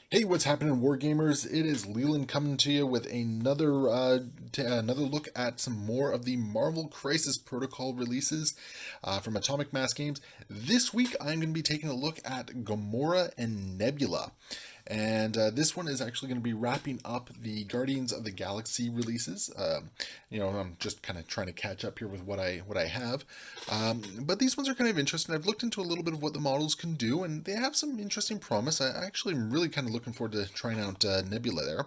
Hey, what's happening, Wargamers? It is Leland coming to you with another look at some more of the Marvel Crisis Protocol releases from Atomic Mass Games. This week, I'm going to be taking a look at Gamora and Nebula. And this one is actually going to be wrapping up the Guardians of the Galaxy releases. I'm just kind of trying to catch up here with what I have. But these ones are kind of interesting. I've looked into a little bit of what the models can do, and they have some interesting promise. I actually am really kind of looking forward to trying out Nebula there.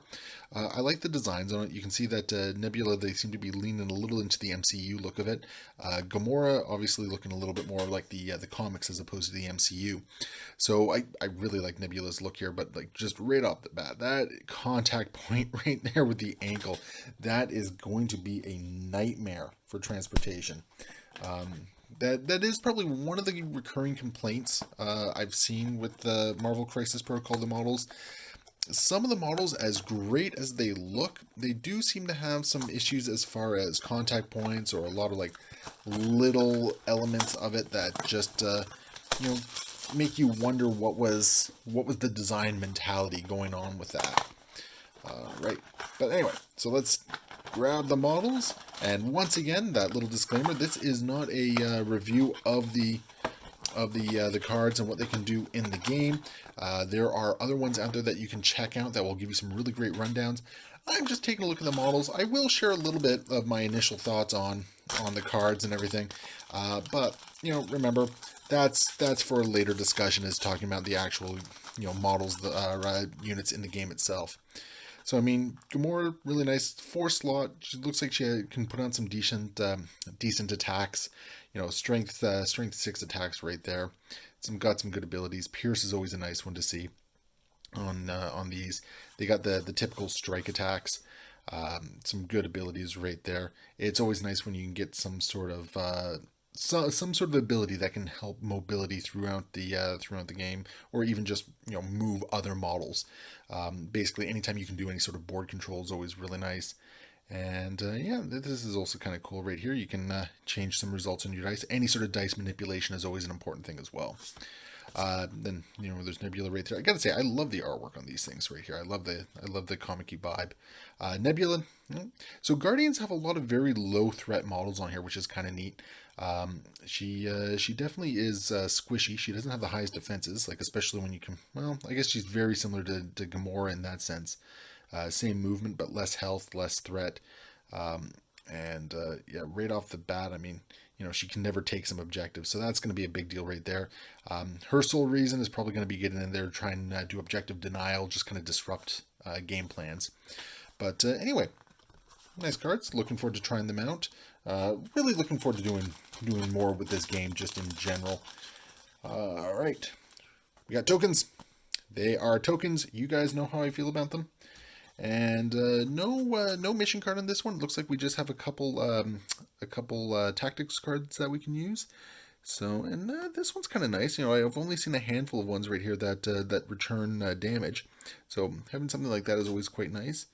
I like the designs on it. You can see that Nebula, they seem to be leaning a little into the MCU look of it. Gamora, obviously looking a little bit more like the comics as opposed to the MCU. So I really like Nebula's look here, but like just right off the bat, that contact point right there with the ankle, that is going to be a nightmare for transportation. That is probably one of the recurring complaints I've seen with the Marvel Crisis Protocol, the models. Some of the models, as great as they look, they do seem to have some issues as far as contact points or a lot of like little elements of it that just you know make you wonder what was the design mentality going on with that. Right. But anyway, so let's grab the models. And once again, that little disclaimer: this is not a review of the cards and what they can do in the game. There are other ones out there that you can check out that will give you some really great rundowns. I'm just taking a look at the models. I will share a little bit of my initial thoughts on the cards and everything. But remember, that's for a later discussion. Is talking about the actual models, the units in the game itself. So I mean, Gamora, really nice 4 slot. She looks like she can put on some decent attacks. Strength 6 attacks right there. Got some good abilities. Pierce is always a nice one to see on these. They got the typical strike attacks. Some good abilities right there. It's always nice when you can get some sort of some sort of ability that can help mobility throughout the game, or even just move other models. Basically, anytime you can do any sort of board control is always really nice. And yeah, this is also kind of cool right here. You can change some results in your dice. Any sort of dice manipulation is always an important thing as well. Then there's Nebula right there. I gotta say, I love the artwork on these things right here. I love the comic-y vibe. Nebula. So Guardians have a lot of very low threat models on here, which is kind of neat. She definitely is squishy. She doesn't have the highest defenses, like especially when you can. Well, I guess she's very similar to Gamora in that sense. Same movement, but less health, less threat. And yeah, right off the bat, I mean, she can never take some objectives, so that's going to be a big deal right there. Her sole reason is probably going to be getting in there, trying to do objective denial, just kind of disrupt game plans. But anyway, nice cards. Looking forward to trying them out. Really looking forward to doing more with this game, just in general. All right, we got tokens. They are tokens. You guys know how I feel about them. And no mission card on this one. It looks like we just have a couple tactics cards that we can use. So, and this one's kind of nice. I've only seen a handful of ones right here that return damage. So having something like that is always quite nice.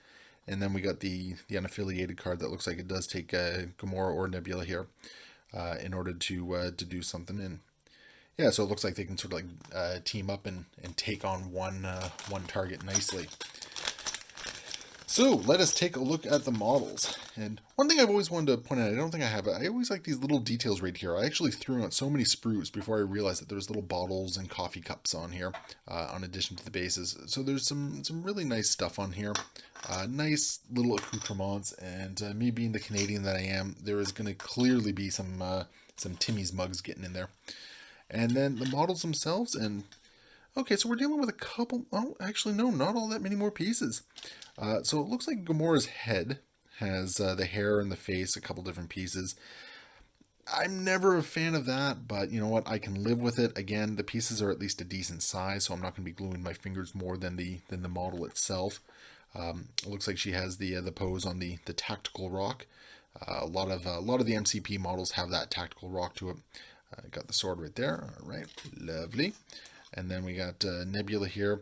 And then we got the unaffiliated card that looks like it does take Gamora or Nebula here in order to do something. And yeah, so it looks like they can sort of like team up and take on one target nicely. So let us take a look at the models. And one thing I've always wanted to point out, I don't think I have it, I always like these little details right here. I actually threw out so many sprues before I realized that there's little bottles and coffee cups on here, in addition to the bases. So there's some really nice stuff on here. Nice little accoutrements, and me being the Canadian that I am, there is going to clearly be some Timmy's mugs getting in there. And then the models themselves, and okay, so we're dealing with a couple. Oh, actually, no, not all that many more pieces. So it looks like Gamora's head has the hair and the face, a couple different pieces. I'm never a fan of that, but you know what? I can live with it. Again, the pieces are at least a decent size, so I'm not going to be gluing my fingers more than the model itself. It looks like she has the pose on the tactical rock. A lot of the MCP models have that tactical rock to it. Got the sword right there. All right, lovely. And then we got Nebula here.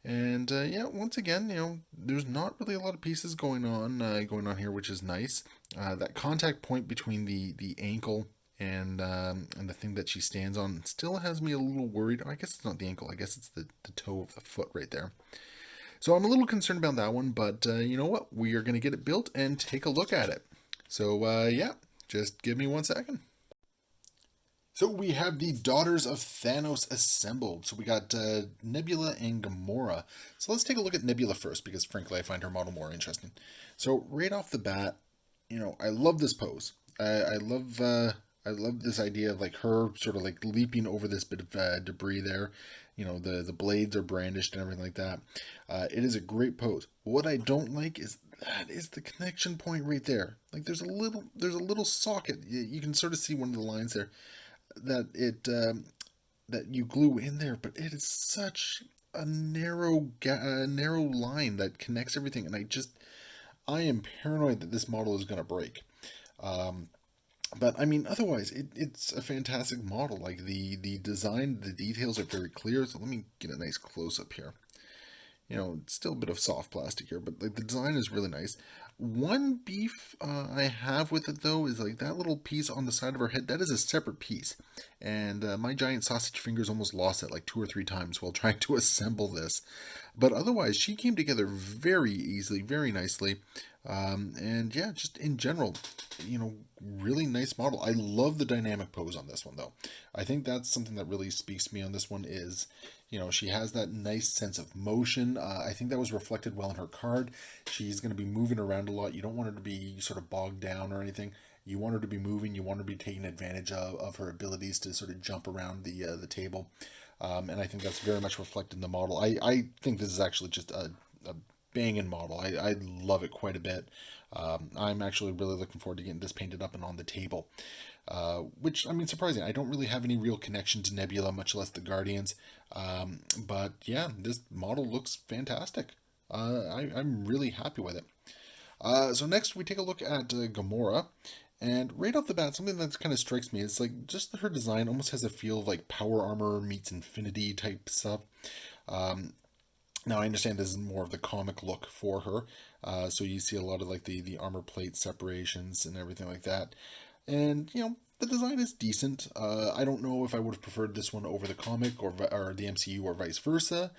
And yeah, once again, there's not really a lot of pieces going on here, which is nice. That contact point between the ankle and the thing that she stands on still has me a little worried. Oh, I guess it's not the ankle. I guess it's the toe of the foot right there. So I'm a little concerned about that one, but you know what? We are going to get it built and take a look at it. So yeah, just give me 1 second. So we have the Daughters of Thanos assembled. So we got Nebula and Gamora. So let's take a look at Nebula first, because frankly I find her model more interesting. So right off the bat, I love this pose. I love this idea of like her sort of like leaping over this bit of debris there. The blades are brandished and everything like that. It is a great pose. What I don't like is that is the connection point right there. Like there's a little socket. You can sort of see one of the lines there that that you glue in there, but it is such a narrow line that connects everything, and I am paranoid that this model is going to break. But I mean, otherwise, it's a fantastic model. Like the design, the details are very clear. So let me get a nice close up here. It's still a bit of soft plastic here, but like the design is really nice. One beef I have with it though is like that little piece on the side of her head. That is a separate piece, and my giant sausage fingers almost lost it like 2 or 3 times while trying to assemble this. But otherwise, she came together very easily, very nicely, and yeah, just in general, really nice model. I love the dynamic pose on this one though. I think that's something that really speaks to me on this one is, she has that nice sense of motion. I think that was reflected well in her card. She's going to be moving around a lot. You don't want her to be sort of bogged down or anything. You want her to be moving. You want her to be taking advantage of her abilities to sort of jump around the table. And I think that's very much reflected in the model. I think this is actually just a banging model. I love it quite a bit. I'm actually really looking forward to getting this painted up and on the table. Which, I mean, surprising. I don't really have any real connection to Nebula, much less the Guardians. But yeah, this model looks fantastic. I'm really happy with it. So next we take a look at Gamora. And right off the bat, something that kind of strikes me is like just her design almost has a feel of like Power Armor meets Infinity type stuff. Now I understand this is more of the comic look for her, so you see a lot of like the armor plate separations and everything like that. And the design is decent. I don't know if I would have preferred this one over the comic or the MCU or vice versa.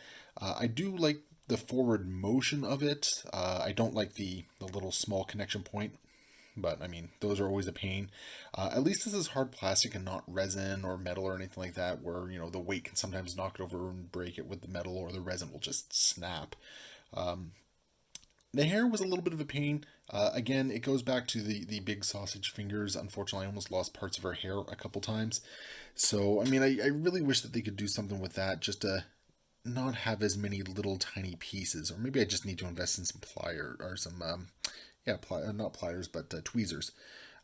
I do like the forward motion of it. I don't like the little small connection point. But I mean, those are always a pain. At least this is hard plastic and not resin or metal or anything like that, where the weight can sometimes knock it over and break it with the metal, or the resin will just snap. The hair was a little bit of a pain. Again, it goes back to the big sausage fingers. Unfortunately, I almost lost parts of her hair a couple times. So I mean, I really wish that they could do something with that, just to not have as many little tiny pieces. Or maybe I just need to invest in some plier or some not pliers, but tweezers.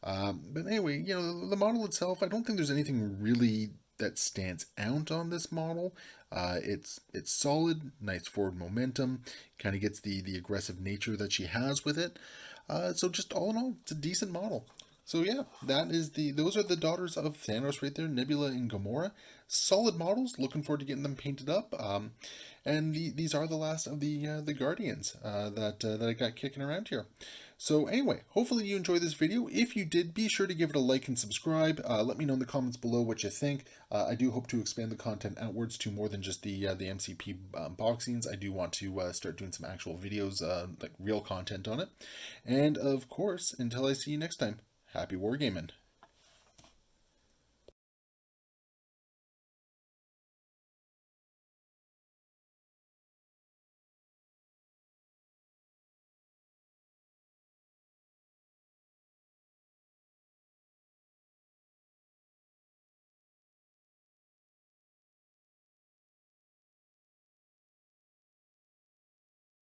But anyway, the model itself, I don't think there's anything really that stands out on this model. It's solid, nice forward momentum, kind of gets the aggressive nature that she has with it. So just all in all, it's a decent model. So yeah, those are the Daughters of Thanos right there, Nebula and Gamora. Solid models. Looking forward to getting them painted up. And these are the last of the Guardians that I got kicking around here. So anyway, hopefully you enjoyed this video. If you did, be sure to give it a like and subscribe. Let me know in the comments below what you think. I do hope to expand the content outwards to more than just the MCP boxings. I do want to start doing some actual videos, like real content on it. And of course, until I see you next time, happy wargaming.